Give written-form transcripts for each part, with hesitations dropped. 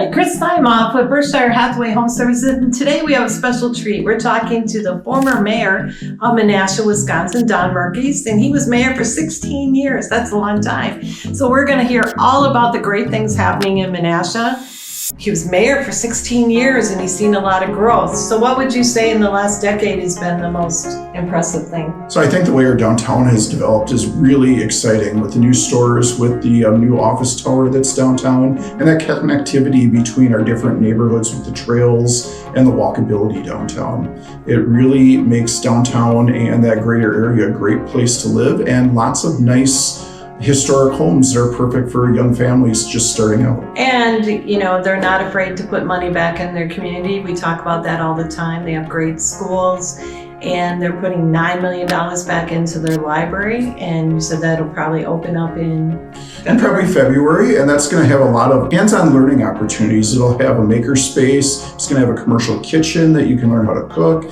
Hi, Chris Siamof with Berkshire Hathaway Home Services, and today we have a special treat. We're talking to the former mayor of Menasha, Wisconsin, Don Merkes, and he was mayor for 16 years. That's a long time. So we're going to hear all about the great things happening in Menasha. He was mayor for 16 years and he's seen a lot of growth. So what would you say in the last decade has been the most impressive thing? So I think the way our downtown has developed is really exciting with the new stores, with the new office tower that's downtown, and that connectivity between our different neighborhoods with the trails and the walkability downtown. It really makes downtown and that greater area a great place to live, and lots of nice historic homes that are perfect for young families just starting out. And, they're not afraid to put money back in their community. We talk about that all the time. They have great schools and they're putting $9 million back into their library. And you said that'll probably open up in February, and that's going to have a lot of hands-on learning opportunities. It'll have a maker space. It's going to have a commercial kitchen that you can learn how to cook.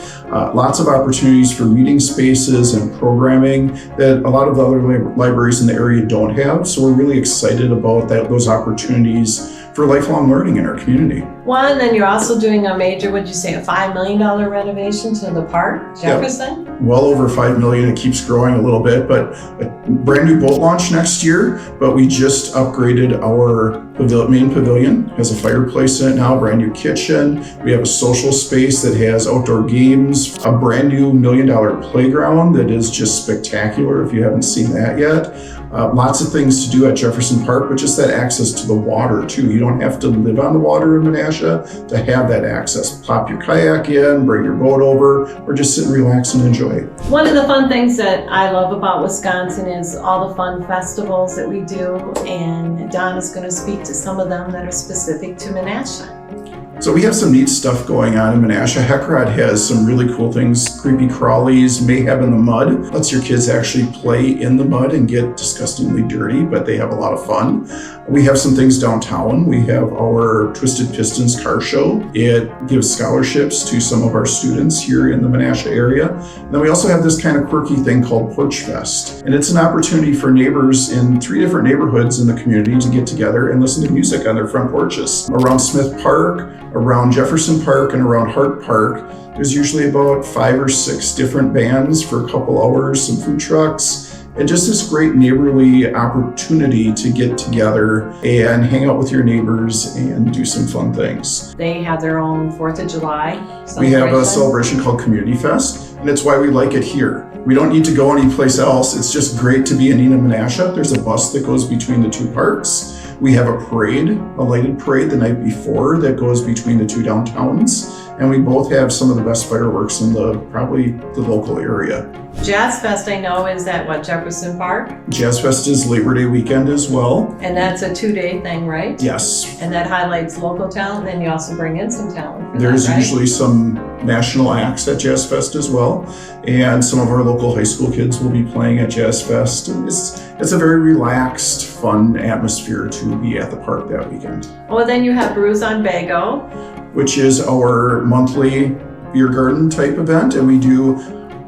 Lots of opportunities for meeting spaces and programming that a lot of the other libraries in the area don't have. So we're really excited about those opportunities for lifelong learning in our community. Well, and then you're also doing a major, would you say, a $5 million renovation to the park, Jefferson? Yep. Well over $5 million. It keeps growing a little bit, but a brand new boat launch next year. But we just upgraded our main pavilion. It has a fireplace in it now, brand new kitchen. We have a social space that has outdoor games, a brand new $1 million playground that is just spectacular if you haven't seen that yet. Lots of things to do at Jefferson Park, but just that access to the water too. You don't have to live on the water in Menasha to have that access. Plop your kayak in, bring your boat over, or just sit and relax and enjoy. One of the fun things that I love about Wisconsin is all the fun festivals that we do, and Don is going to speak to some of them that are specific to Menasha. So we have some neat stuff going on in Menasha. Heckrod has some really cool things. Creepy crawlies, mayhem in the mud. Lets your kids actually play in the mud and get disgustingly dirty, but they have a lot of fun. We have some things downtown. We have our Twisted Pistons car show. It gives scholarships to some of our students here in the Menasha area. And then we also have this kind of quirky thing called Porch Fest. And it's an opportunity for neighbors in 3 different neighborhoods in the community to get together and listen to music on their front porches. Around Smith Park, around Jefferson Park, and around Hart Park, there's usually about 5 or 6 different bands for a couple hours, some food trucks, and just this great neighborly opportunity to get together and hang out with your neighbors and do some fun things. They have their own 4th of July celebration. We have a celebration called Community Fest, and it's why we like it here. We don't need to go anyplace else. It's just great to be in Menasha. There's a bus that goes between the 2 parks. We have a parade, a lighted parade the night before that goes between the 2 downtowns. And we both have some of the best fireworks in probably the local area. JazzFest, I know, is at Jefferson Park? JazzFest is Labor Day weekend as well. And that's a 2-day thing, right? Yes. And that highlights local talent, then you also bring in some talent. There's usually some national acts at JazzFest as well. And some of our local high school kids will be playing at JazzFest. And it's a very relaxed, fun atmosphere to be at the park that weekend. Well, then you have Brus on Bago, which is our monthly beer garden type event. And we do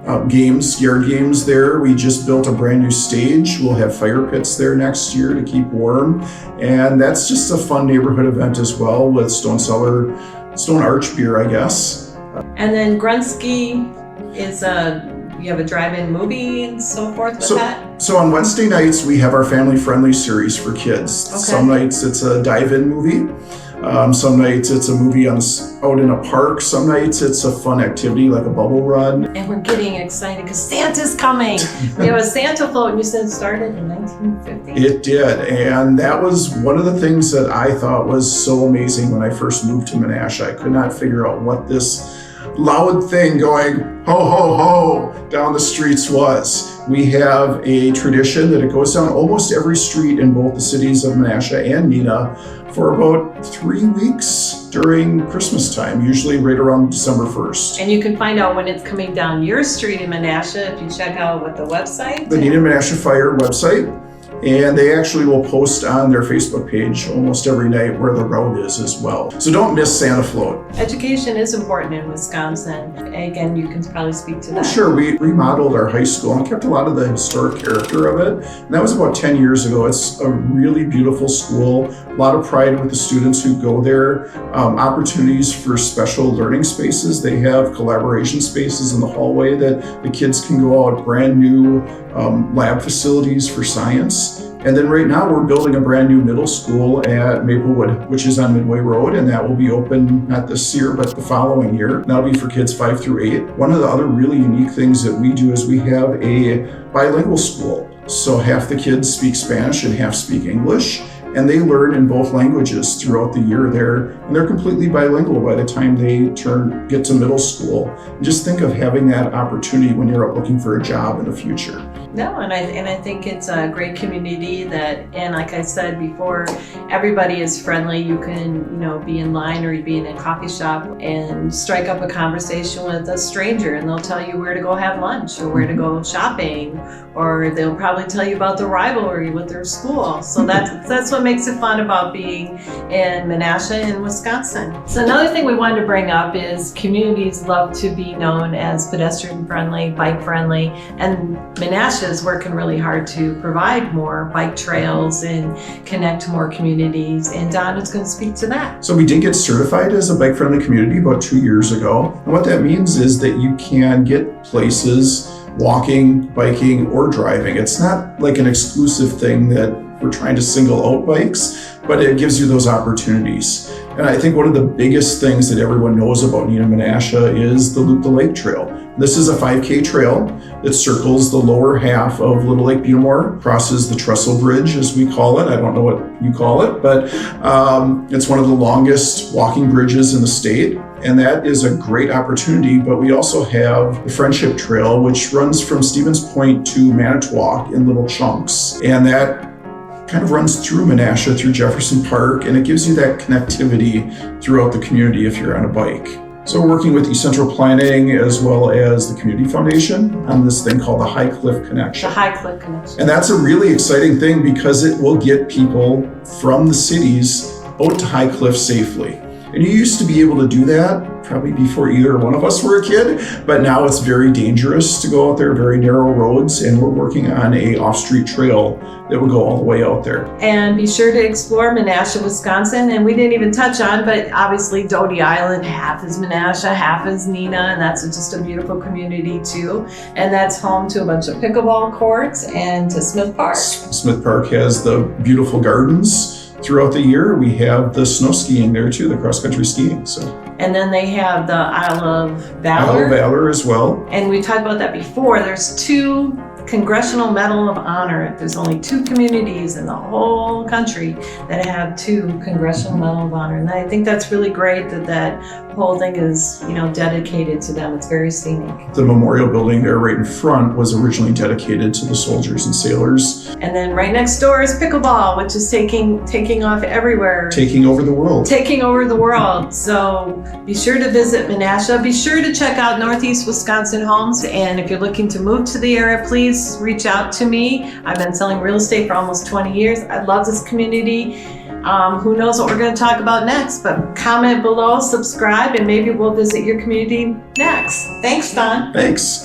yard games there. We just built a brand new stage. We'll have fire pits there next year to keep warm. And that's just a fun neighborhood event as well with Stone Arch beer, I guess. And then Grunsky is you have a drive-in movie and so forth with that? So on Wednesday nights, we have our family-friendly series for kids. Okay. Some nights it's a dive-in movie. Some nights it's a movie out in a park. Some nights it's a fun activity like a bubble run. And we're getting excited because Santa's coming. We have a Santa float, and you said it started in 1950. It did, and that was one of the things that I thought was so amazing when I first moved to Menasha. I could not figure out what this loud thing going ho ho ho down the streets was. We have a tradition that it goes down almost every street in both the cities of Menasha and Neenah for about 3 weeks during Christmas time, usually right around December 1st. And you can find out when it's coming down your street in Menasha if you check out the website. The Neenah Menasha Fire website. And they actually will post on their Facebook page almost every night where the route is as well. So don't miss Santa Float. Education is important in Wisconsin. Again, you can probably speak to that. Sure, we remodeled our high school and kept a lot of the historic character of it. And that was about 10 years ago. It's a really beautiful school, a lot of pride with the students who go there, opportunities for special learning spaces. They have collaboration spaces in the hallway that the kids can go out, brand new lab facilities for science. And then right now we're building a brand new middle school at Maplewood, which is on Midway Road, and that will be open not this year, but the following year. That'll be for kids 5 through 8. One of the other really unique things that we do is we have a bilingual school. So half the kids speak Spanish and half speak English, and they learn in both languages throughout the year there, and they're completely bilingual by the time they get to middle school. And just think of having that opportunity when you're out looking for a job in the future. No, and I think it's a great community and like I said before, everybody is friendly. You can, be in line or be in a coffee shop and strike up a conversation with a stranger, and they'll tell you where to go have lunch or where to go shopping, or they'll probably tell you about the rivalry with their school. So that's what makes it fun about being in Menasha in Wisconsin. So another thing we wanted to bring up is communities love to be known as pedestrian friendly, bike friendly, and Menasha is working really hard to provide more bike trails and connect more communities, and Don is going to speak to that. So we did get certified as a bike friendly community about 2 years ago, and what that means is that you can get places walking, biking, or driving. It's not like an exclusive thing that we're trying to single out bikes, but it gives you those opportunities. And I think one of the biggest things that everyone knows about Neenah Menasha is the Loop the Lake Trail. This is a 5K trail that circles the lower half of Little Lake Butamore, crosses the Trestle Bridge, as we call it. I don't know what you call it, but it's one of the longest walking bridges in the state. And that is a great opportunity. But we also have the Friendship Trail, which runs from Stevens Point to Manitowoc in little chunks. And that kind of runs through Menasha, through Jefferson Park, and it gives you that connectivity throughout the community if you're on a bike. So we're working with East Central Planning as well as the Community Foundation on this thing called the High Cliff Connection. The High Cliff Connection. And that's a really exciting thing because it will get people from the cities out to High Cliff safely. And you used to be able to do that probably before either one of us were a kid, but now it's very dangerous to go out there, very narrow roads, and we're working on a off-street trail that will go all the way out there. And be sure to explore Menasha, Wisconsin, and we didn't even touch on, but obviously Dodie Island, half is Menasha, half is Neenah, and that's just a beautiful community too. And that's home to a bunch of pickleball courts and to Smith Park. Smith Park has the beautiful gardens. Throughout the year, we have the snow skiing there too, the cross-country skiing. And then they have the Isle of Valor. Isle of Valor as well. And we talked about that before. There's 2 Congressional Medal of Honor. There's only 2 communities in the whole country that have 2 Congressional Medal of Honor. And I think that's really great that whole thing is, dedicated to them. It's very scenic. The memorial building there right in front was originally dedicated to the soldiers and sailors. And then right next door is pickleball, which is taking off everywhere. Taking over the world. Taking over the world. So be sure to visit Menasha. Be sure to check out Northeast Wisconsin Homes. And if you're looking to move to the area, please reach out to me. I've been selling real estate for almost 20 years. I love this community. Who knows what we're going to talk about next, but comment below, subscribe, and maybe we'll visit your community next. Thanks, Don. Thanks.